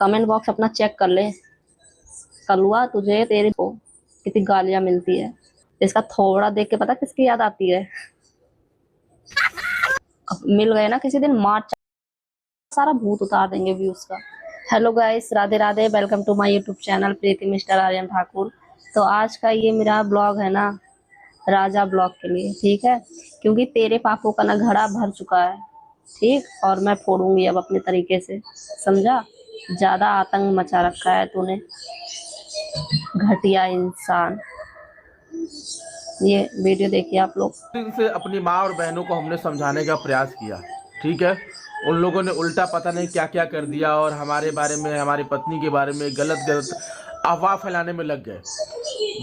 Comment box अपना check कर ले। कलुआ तुझे तेरे को कितनी गालियां मिलती है। इसका थोड़ा देख के पता किसकी याद आती है। अब मिल गए ना किसी दिन मार सारा भूत उतार देंगे व्यूज का। Hello guys, Radhe Radhe, welcome to my YouTube channel Preeti mister Aryan Thakur. तो आज का ये मेरा ब्लॉग है ना, राजा ब्लॉग के लिए, ठीक है। क्योंकि तेरे पापों का ना घड़ा भर चुका है, ठीक। और मैं फोड़ूंगी अब अपने तरीके से, समझा। ज्यादा आतंक मचा रखा है तूने, घटिया इंसान। ये वीडियो देखिए आप लोग। दिन से अपनी माँ और बहनों को हमने समझाने का प्रयास किया, ठीक है। उन लोगों ने उल्टा पता नहीं क्या क्या कर दिया और हमारे बारे में, हमारी पत्नी के बारे में गलत गलत अफवाह फैलाने में लग गए।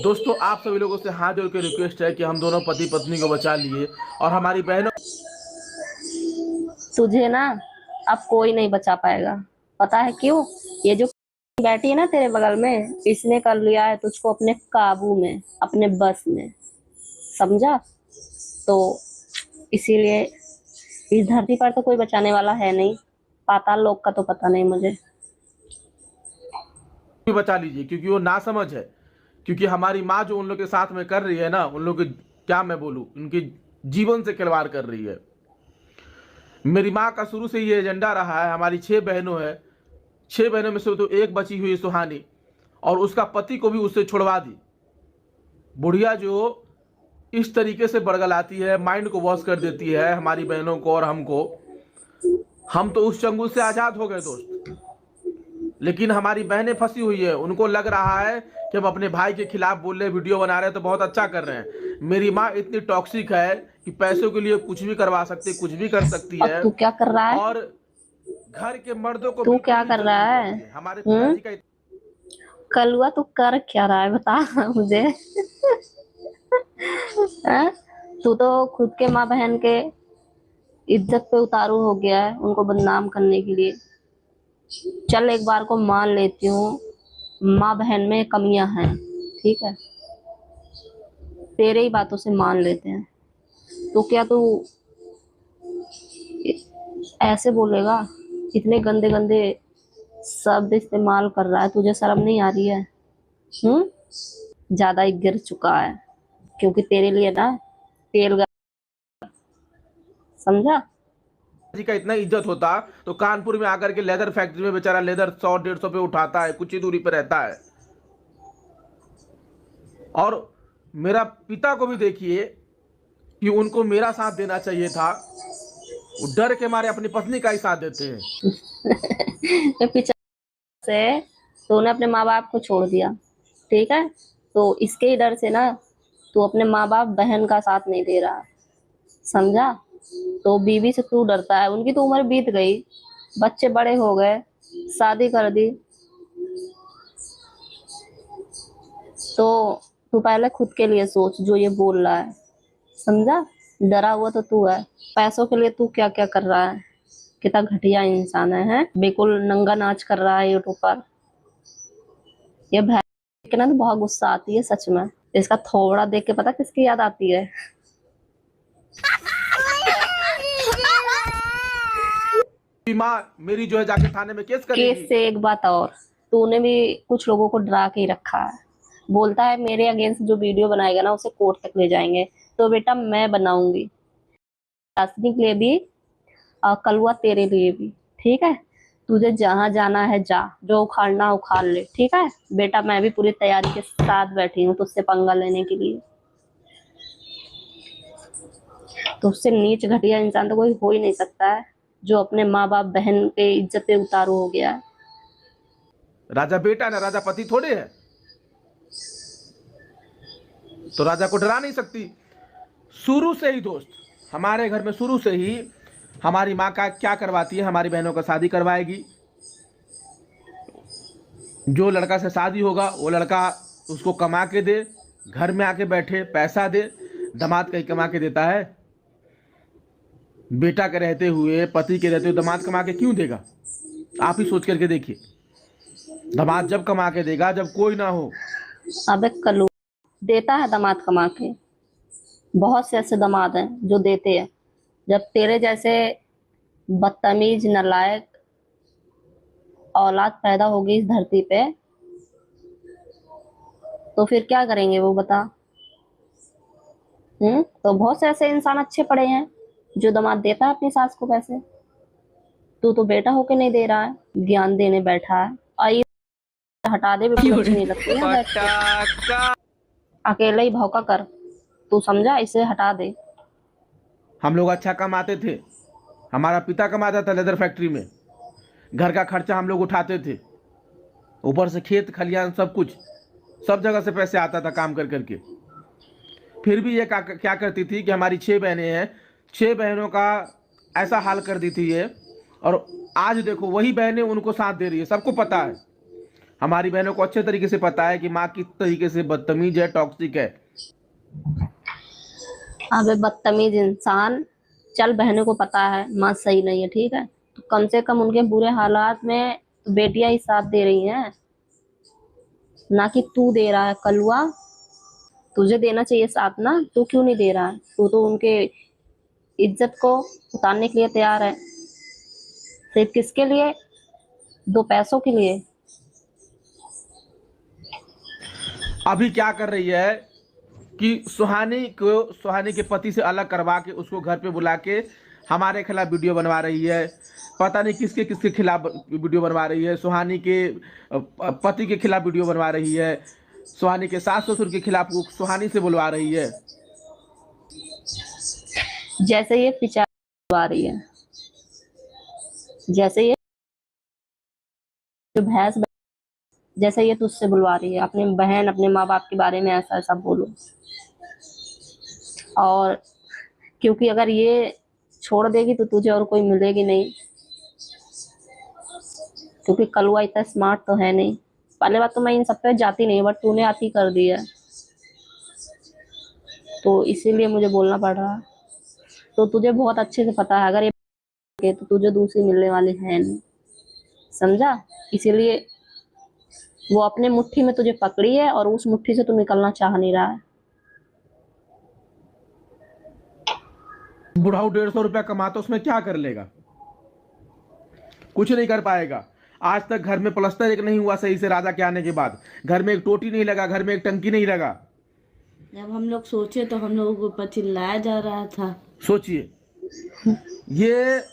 दोस्तों, आप सभी लोगों से हाथ जोड़ के रिक्वेस्ट है कि हम दोनों पति पत्नी को बचा लिए और हमारी बहनों। तुझे ना अब कोई नहीं बचा पाएगा, पता है क्यों? ये जो बैठी है ना तेरे बगल में, इसने कर लिया है तुझको अपने काबू में, अपने बस में, समझा। तो इसीलिए इस धरती पर तो कोई बचाने वाला है नहीं। पाताल लोक का तो पता नहीं मुझे। भी बचा लीजिए, क्योंकि वो ना समझ है। क्योंकि हमारी माँ जो उन लोग के साथ में कर रही है ना, उन लोग के, क्या मैं बोलूँ, उनके जीवन से खिलवाड़ कर रही है। मेरी माँ का शुरू से ये एजेंडा रहा है। हमारी 6 बहनों है, 6 बहनों में से तो एक बची हुई सुहानी, और उसका पति को भी उससे छुड़वा दी। बुढ़िया जो इस तरीके से बड़गलाती है, माइंड को वॉश कर देती है हमारी बहनों को और हमको। हम तो उस चंगुल से आजाद हो गए दोस्त, लेकिन हमारी बहनें फंसी हुई है। उनको लग रहा है कि हम अपने भाई के खिलाफ बोल रहे, वीडियो बना रहे हैं तो बहुत अच्छा कर रहे हैं। मेरी माँ इतनी टॉक्सिक है कि पैसों के लिए कुछ भी करवा सकती है, कुछ भी कर सकती और है, तू क्या कर रहा है? और घर के मर्दों को तू बिल्कुल क्या भी कर इज्जत रहा नहीं है? करती है। हमारे हम्म। पिताजी का कलुआ तू कर क्या रहा है, बता मुझे। हाँ? तू तो खुद के माँ बहन के इज्जत पे उतारू हो गया है, उनको बदनाम करने के लिए। चल एक बार को मान लेती हूँ, माँ बहन में कमियां हैं, ठीक है। तेरे ही बातों से मान लेते हैं। तो क्या तू ऐसे बोलेगा? इतने गंदे गंदे शब्द इस्तेमाल कर रहा है, तुझे शर्म नहीं आ रही है? ज्यादा ही गिर चुका है, क्योंकि तेरे लिए ना तेल समझा। जी का इतना इज्जत होता तो कानपुर में आकर के लेदर फैक्ट्री में बेचारा लेदर 100-150 पे उठाता है, कुछ ही दूरी पे रहता है। और मेरा पिता को भी देखिए कि उनको मेरा साथ देना चाहिए था, वो डर के मारे अपनी पत्नी का ही साथ देते हैं। ये पीछे से तूने अपने माँ बाप को छोड़ दिया, ठीक है। तो इसके ही डर से ना तू अपने माँ बाप बहन का साथ नहीं दे रहा, समझा। तो बीवी से तू डरता है, उनकी तो उम्र बीत गई, बच्चे बड़े हो गए, शादी कर दी। तो तू पहले खुद के लिए सोच, जो ये बोल रहा है, समझा। डरा हुआ तो तू है। पैसों के लिए तू क्या क्या कर रहा है, कितना घटिया इंसान है, हैं? बिल्कुल नंगा नाच कर रहा है यूट्यूब पर। ये भैंस देख के ना तो बहुत गुस्सा आती है सच में। इसका थोड़ा देख के पता किसकी याद आती है? माँ मेरी जो है जाके थाने में केस केस करेगी। से एक बात और, तूने भी कुछ लोगों को डरा के ही रखा है। बोलता है मेरे अगेंस्ट जो वीडियो बनाएगा ना उसे कोर्ट तक ले जाएंगे। तो बेटा मैं बनाऊंगी, राशि के लिए भी और कलुआ तेरे लिए भी, ठीक है। तुझे जहां जाना है जा, जो उखाड़ना उखाड़ ले, ठीक है बेटा। मैं भी पूरी तैयारी के साथ बैठी हूँ तुझसे पंगा लेने के लिए। तो उससे नीच घटिया इंसान तो कोई हो ही नहीं सकता है, जो अपने माँ बाप बहन के इज्जत पे उतारू हो गया है। राजा बेटा ना, राजा पति थोड़े है, तो राजा को डरा नहीं सकती। शुरू से ही दोस्त, हमारे घर में शुरू से ही हमारी माँ का क्या करवाती है, हमारी बहनों का शादी करवाएगी। जो लड़का से शादी होगा वो लड़का उसको कमा के दे, घर में आके बैठे पैसा दे। दामाद कहीं कमा के देता है? बेटा के रहते हुए, पति के रहते हुए दामाद कमा के क्यों देगा? आप ही सोच करके देखिए। दामाद जब कमा के देगा जब कोई ना हो। अबे कलू, देता है दामाद कमा के, बहुत से ऐसे दामाद हैं जो देते हैं। जब तेरे जैसे बदतमीज, नालायक औलाद पैदा होगी इस धरती पे, तो फिर क्या करेंगे वो बता। तो बहुत से ऐसे इंसान अच्छे पड़े हैं जो दामाद देता है अपनी सास को पैसे। तू तो बेटा होके नहीं दे रहा है, ज्ञान देने बैठा है। और ये हटा दे, बिल्कुल अच्छी नहीं लगती है बैठ के। अकेले ही भौका कर, तू समझा, इसे हटा दे। हम लोग अच्छा कमाते थे, हमारा पिता कमाता था लेदर फैक्ट्री में, घर का खर्चा हम लोग उठाते थे, ऊपर से खेत खलियान सब कुछ, सब जगह से पैसे आता था काम कर करके। फिर भी ये क्या करती थी कि हमारी 6 बहनें हैं, 6 बहनों का ऐसा हाल कर दी थी ये। और आज देखो वही बहनें उनको साथ दे रही है। सबको पता है, हमारी बहनों को अच्छे तरीके से पता है कि माँ किस तरीके से बदतमीज है, टॉक्सिक है। अबे बदतमीज इंसान, चल बहनों को पता है माँ सही नहीं है, ठीक है, तो कम से कम उनके बुरे हालात में तो बेटियां ही साथ दे रही हैं, ना कि तू दे रहा है कलुआ। तुझे देना चाहिए साथ ना, तू क्यों नहीं दे रहा है? तू तो उनके इज्जत को उतारने के लिए तैयार है। सिर्फ किसके लिए? 2 पैसों के लिए। अभी क्या कर रही है कि सुहानी के पति से अलग करवा के उसको घर पे बुला के हमारे खिलाफ वीडियो बनवा रही है। पता नहीं किसके किसके खिलाफ वीडियो बनवा रही है। सुहानी के पति के खिलाफ वीडियो बनवा रही है, सुहानी के सास ससुर के खिलाफ वो सुहानी से बुलवा रही है। जैसे ये पिचा आ रही है, जैसे ये जो भैंस, जैसे ये तुझसे बुलवा रही है अपनी बहन, अपने माँ बाप के बारे में ऐसा ऐसा बोलो। और क्योंकि अगर ये छोड़ देगी तो तुझे और कोई मिलेगी नहीं, क्योंकि कलुआ इतना स्मार्ट तो है नहीं। पहले बात तो मैं इन सब पे जाती नहीं, बट तूने आती कर दी है, तो इसीलिए मुझे बोलना पड़ रहा है। तो तुझे बहुत अच्छे से पता है, अगर ये तो तुझे दूसरी मिलने वाली है नहीं, समझा? इसीलिए वो अपने मुट्ठी में तुझे पकड़ी है और उस मुट्ठी से तू निकलना चाह नहीं रहा है। बुढ़ाऊ 150 रुपया कमाता, उसमें क्या कर लेगा? कुछ नहीं कर पाएगा। आज तक घर में प्लस्तर एक नहीं हुआ सही से राजा के आने के बाद। घर में एक टोटी नहीं लगा, घर में एक टंकी नहीं लगा। जब हम लोग सोचे तो हम लोगों के ऊपर चिल्लाया जा रहा था। सोचिए, ये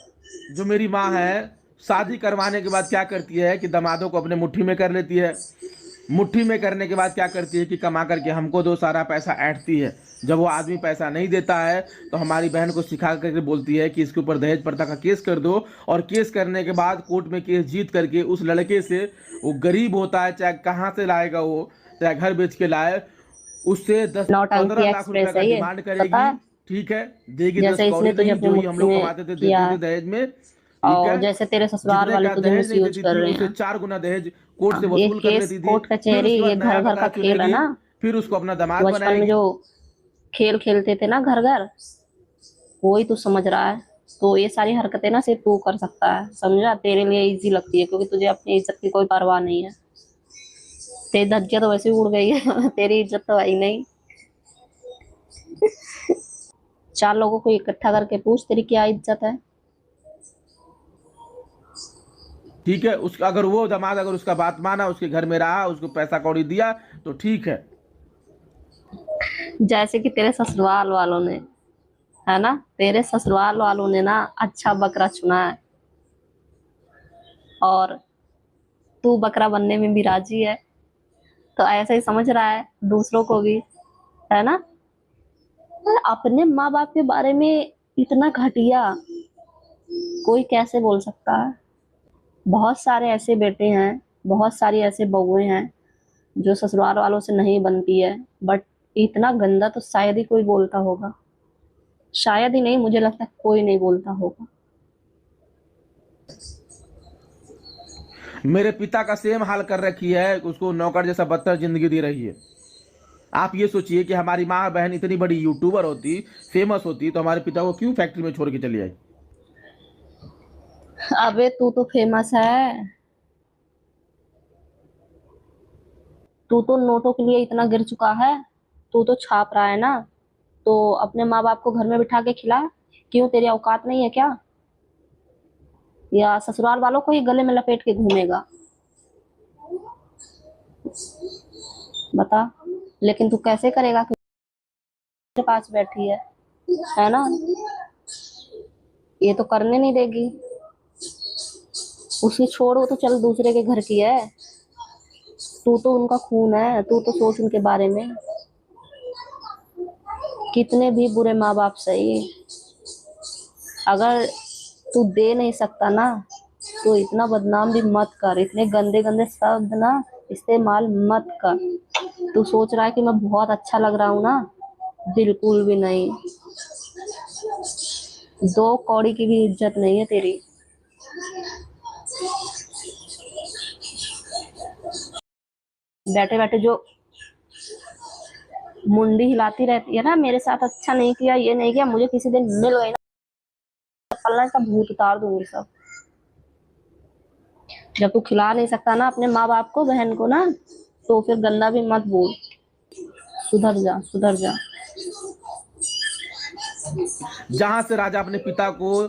जो मेरी माँ है, शादी करवाने के बाद क्या करती है कि दामादों को अपने मुट्ठी में कर लेती है। मुट्ठी में करने के बाद क्या करती है कि कमा करके हमको दो, सारा पैसा ऐंठती है। जब वो आदमी पैसा नहीं देता है तो हमारी बहन को सिखा करके बोलती है कि इसके ऊपर दहेज प्रथा का केस कर दो। और केस करने के बाद कोर्ट में केस जीत करके उस लड़के से, वो गरीब होता है चाहे कहाँ से लाएगा, वो चाहे घर बेच के लाए, उससे 10-15 नौटंकी लाख रुपए एक्सप्रेस का है ये, डिमांड पता करेगी। है? ठीक है, देगी 10 जैसे इसने कौड़ी तुझे नहीं, अपनी जो ही हम मुट्ठी लोग में कमाते थे किया देते थे है, दहेज में। ठीक और है, जैसे तेरे ससुराल जितने वाले का तुझे दहेज नहीं मिसयूज देती कर थी रहे उससे हैं। 4 गुना दहेज कोर्ट से ये वसूल कर केस, लेती थी। कोर्ट फिर कचहरी, उसके बाद ये नया घर घर का बंगला खेल है चुनेगी, ना। फिर उसको अपना दामाद बचपन में बनाएगी। जो खेल खेलते थे ना घर घर, वही तू समझ रहा है। तो ये सारी हरकतें ना सिर्फ तू कर सकता है, समझा? तेरे लिए इजी लगती है क्योंकि तुझे अपनी इज्जत की कोई परवाह नहीं है। तेरी धज्जियां तो वैसे ही उड़ गई है तेरी इज्जत तो आई नहीं। 4 लोगों को इकट्ठा करके पूछ तेरी क्या इज्जत है। ठीक है, उसका अगर वो दामाद अगर उसका बात माना, उसके घर में रहा, उसको पैसा कौड़ी दिया तो ठीक है। जैसे कि तेरे ससुराल वालों ने, है ना, तेरे ससुराल वालों ने ना अच्छा बकरा चुना है, और तू बकरा बनने में भी राजी है, तो ऐसा ही समझ रहा है दूसरों को भी, है ना? अपने माँ बाप के बारे में इतना घटिया कोई कैसे बोल सकता है? बहुत सारे ऐसे बेटे हैं, बहुत सारी ऐसे बहुएं हैं जो ससुराल वालों से नहीं बनती है, बट इतना गंदा तो शायद ही कोई बोलता होगा। शायद ही नहीं, मुझे लगता है कोई नहीं बोलता होगा। मेरे पिता का सेम हाल कर रखी है, उसको नौकर जैसा बदतर जिंदगी दे रही है। आप ये सोचिए कि हमारी माँ बहन इतनी बड़ी यूट्यूबर होती, फेमस होती, तो हमारे पिता को क्यों फैक्ट्री में छोड़ के चली आई? अबे तू तो फेमस है, तू तो नोटों के लिए इतना गिर चुका है, तू तो छाप रहा है ना। तो अपने माँ बाप को घर में बिठा के खिला, क्यों तेरी औकात नहीं है क्या? या ससुराल वालों को ही गले में लपेट के घूमेगा? बता, लेकिन तू कैसे करेगा कि तेरे पास बैठी है ना? ये तो करने नहीं देगी। उसे छोड़, वो तो चल दूसरे के घर की है। तू तो उनका खून है, तू तो सोच उनके बारे में। कितने भी बुरे माँ बाप सही, अगर तू दे नहीं सकता ना तो इतना बदनाम भी मत कर, इतने गंदे गंदे शब्द ना इस्तेमाल मत कर। तू सोच रहा है कि मैं बहुत अच्छा लग रहा हूँ ना? बिल्कुल भी नहीं। 2 कौड़ी की भी इज्जत नहीं है तेरी। बैठे बैठे जो मुंडी हिलाती रहती है ना, मेरे साथ अच्छा नहीं किया, ये नहीं किया, मुझे किसी दिन मिल गई ना, फलना का भूत उतार दूंगी सब। जब तू खिला नहीं सकता ना अपने माँ बाप को, बहन को ना, तो फिर गंदा भी मत बोल। सुधर जा, सुधर जा। जहां से राजा अपने पिता को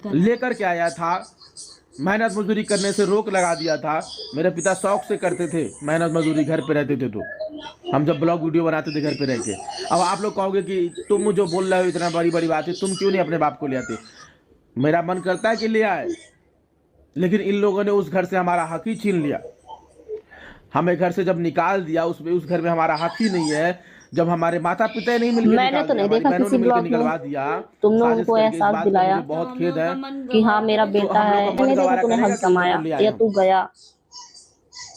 लेकर के आया था, मेहनत मजदूरी करने से रोक लगा दिया था। मेरे पिता शौक से करते थे मेहनत मजदूरी, घर पे रहते थे। तो हम जब ब्लॉग वीडियो बनाते थे घर पे रह के। अब आप लोग कहोगे कि तुम जो बोल रहे हो इतना बड़ी बड़ी बात है, तुम क्यों नहीं अपने बाप को ले आते? मेरा मन करता है कि ले आए, लेकिन इन लोगों ने उस घर से हमारा हक ही छीन लिया। हमें घर से जब निकाल दिया, उस घर में हमारा हक ही नहीं है। जब हमारे माता पिता ही नहीं मिलकर मैंने निकाल तो दिया, नहीं हमारी देखा बहनों किसी ने मिलकर ब्लॉग निकलवा में दिया, तुमने साजिश उनको करके। इस एहसास बात का दिलाया मुझे बहुत खेद है। कि हाँ मेरा तो बेटा हम लोग है। का मन नहीं देखा गवारा तूने करेगा हक कि उन लोग जमाया को ले आए या हम। तू गया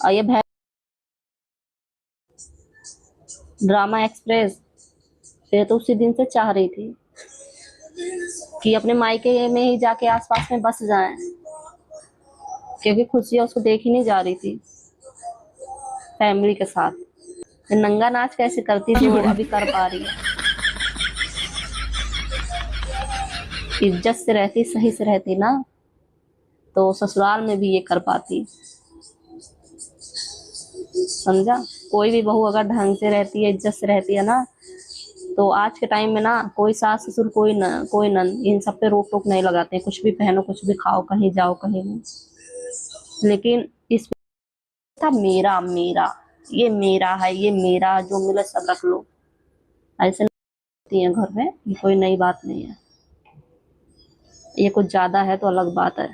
और ये ड्रामा एक्सप्रेस ये तो उसी दिन से चाह रही थी कि अपने मायके में ही जाके आसपास में बस जाएं, क्योंकि खुशियाँ उसको देख ही नहीं जा रही थी फैमिली के साथ। नंगा नाच कैसे करती जो अभी कर पा रही है। इज्जत से रहती, सही से रहती ना, तो ससुराल में भी ये कर पाती। समझा? कोई भी बहू अगर ढंग से रहती है, इज्जत से रहती है ना, तो आज के टाइम में ना कोई सास ससुर, कोई नन इन सब पे रोक टोक नहीं लगाते हैं। कुछ भी पहनो, कुछ भी खाओ, कहीं जाओ, कहीं नहीं। लेकिन इस था मेरा मेरा, ये मेरा है, ये मेरा, जो मिले सब रख लो, ऐसे नहीं है घर में। ये कोई नई बात नहीं है, ये कुछ ज्यादा है तो अलग बात है।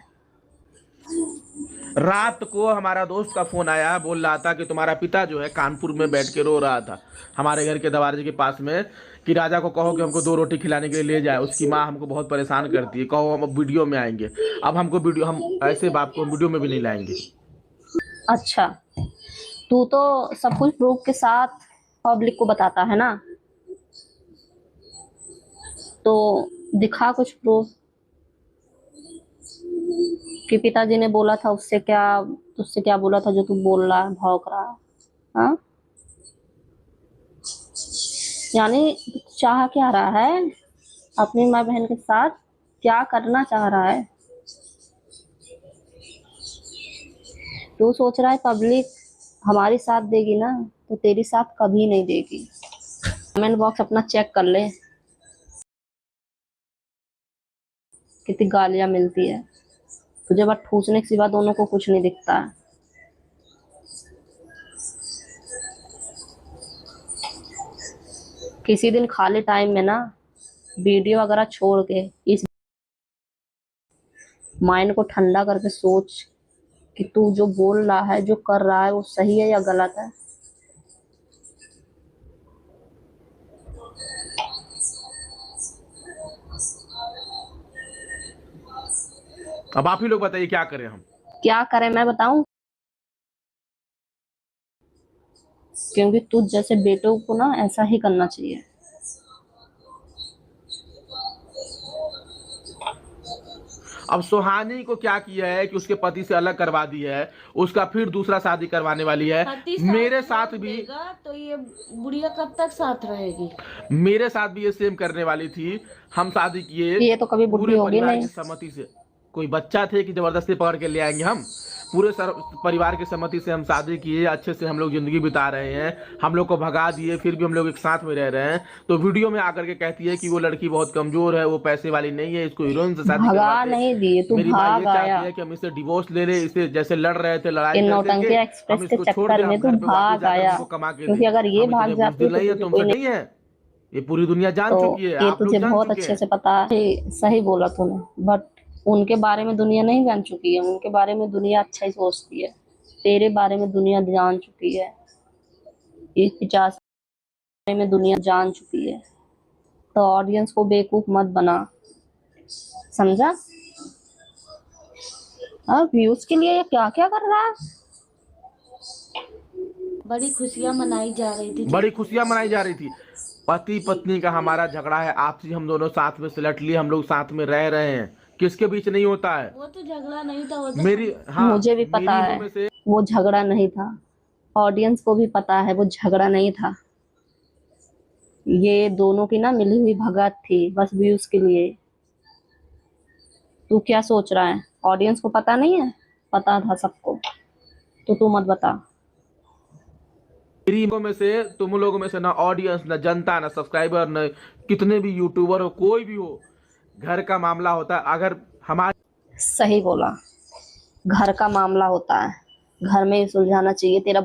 रात को हमारा दोस्त का फोन आया, बोल रहा था कि तुम्हारा पिता जो है कानपुर में बैठ के रो रहा था हमारे घर के दरवाजे के पास में, कि राजा को कहो कि हमको 2 रोटी खिलाने के लिए ले जाए, उसकी माँ हमको बहुत परेशान करती है, कहो हम अब वीडियो में आएंगे। अब हमको वीडियो, हम ऐसे बाप को वीडियो में भी नहीं लाएंगे। अच्छा, तू तो सब कुछ प्रूफ के साथ पब्लिक को बताता है ना, तो दिखा कुछ प्रूफ कि पिताजी ने बोला था उससे क्या बोला था जो तू बोल रहा है, भौंक रहा है। हाँ, यानी चाह क्या रहा है अपनी माँ बहन के साथ? क्या करना चाह रहा है? तू सोच रहा है पब्लिक हमारी साथ देगी ना, तो तेरी साथ कभी नहीं देगी। कमेंट बॉक्स अपना चेक कर ले, कितनी गालियां मिलती है तुझे, बस ठूसने के सिवा दोनों को कुछ नहीं दिखता है। किसी दिन खाली टाइम में ना वीडियो वगैरह छोड़ के इस माइंड को ठंडा करके सोच कि तू जो बोल रहा है, जो कर रहा है, वो सही है या गलत है। अब आप ही लोग बताइए क्या करें हम? क्या करें मैं बताऊं? क्योंकि तुझ जैसे बेटों को ना ऐसा ही करना चाहिए। अब सुहानी को क्या किया है कि उसके पति से अलग करवा दी है, उसका फिर दूसरा शादी करवाने वाली है। मेरे साथ भी तो ये बुढ़िया कब तक साथ रहेगी? मेरे साथ भी ये सेम करने वाली थी। हम शादी किए ये तो कभी बुढ़ी पूरे होगी परिवार नहीं। की सहमति से। कोई बच्चा थे कि जबरदस्ती पकड़ के ले आएंगे हम? पूरे परिवार की सहमति से हम शादी किए, अच्छे से हम लोग जिंदगी बिता रहे हैं, हम लोग को भगा दिए फिर भी हम लोग एक साथ में रह रहे हैं, तो वीडियो में आकर के कहती है कि वो लड़की बहुत कमजोर है, वो पैसे वाली नहीं है, इसको हीरोइन से शादी भगा करवाते। नहीं दिए, तू मेरी माँ ये भाग आया। चाहती है कि हम इसे डिवोर्स ले ले, इसे जैसे लड़ रहे थे लड़ाई इन कर नौटंकी करके एक्सप्रेस हम के इसको छोड़ चक्कर दें, में हम तू घर पे वापस भाग जाकर आया, हमको कमा के क्योंकि दें। अगर ये हम भाग इतने जाती बुज़दिल तो नहीं है, तुझे तुमसे कोई नहीं है, ये पूरी दुनिया जान तो चुकी है, ये आप लोग तुझे जान बहुत चुके अच्छे हैं। से पता है। सही बोला तूने, बट उनके बारे में दुनिया नहीं जान चुकी है, उनके बारे में दुनिया अच्छा ही सोचती है, तेरे बारे में दुनिया जान चुकी है, ये 50 बारे में दुनिया जान चुकी है। तो ऑडियंस को बेवकूफ मत बना, समझा? अब व्यूज के लिए ये क्या क्या कर रहा है। बड़ी खुशियां मनाई जा रही थी बड़ी खुशियां मनाई जा रही थी, पति पत्नी का हमारा झगड़ा है, आपसी हम दोनों साथ में सिलट लिए, हम लोग साथ में रह रहे हैं, किसके बीच नहीं होता है। वो तो झगड़ा नहीं था, वो तो मेरी, हाँ, मुझे भी पता मेरी है मुंह में से वो झगड़ा नहीं था, ऑडियंस को भी पता है वो झगड़ा नहीं था, ये दोनों की ना मिली हुई भगत थी, बस व्यूज के लिए। तू क्या सोच रहा है, ऑडियंस को पता नहीं है? पता था सबको, तो तू मत बता। मेरी मुंह में से, तुम लोगों में से ना ऑडियंस, ना जनता, ना सब्सक्राइबर, ना कितने भी यूट्यूबर हो, कोई भी हो, घर का मामला होता है, अगर हमारे सही बोला, घर का मामला होता है, घर में ही सुलझाना चाहिए। तेरे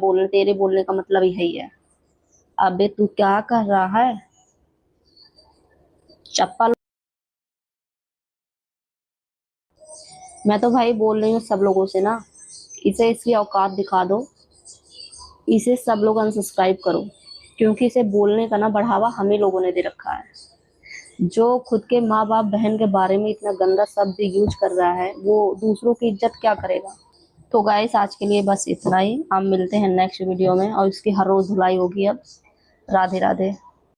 बोलने का मतलब यही है। अबे तू क्या कर रहा है, चप्पल। मैं तो भाई बोल रही हूँ सब लोगों से ना, इसे इसकी औकात दिखा दो, इसे सब लोग अनसब्सक्राइब करो, क्योंकि इसे बोलने का ना बढ़ावा हम ही लोगों ने दे रखा है। जो खुद के माँ बाप बहन के बारे में इतना गंदा शब्द यूज कर रहा है, वो दूसरों की इज्जत क्या करेगा। तो गाइस आज के लिए बस इतना ही, हम मिलते हैं नेक्स्ट वीडियो में, और इसकी हर रोज धुलाई होगी अब। राधे राधे।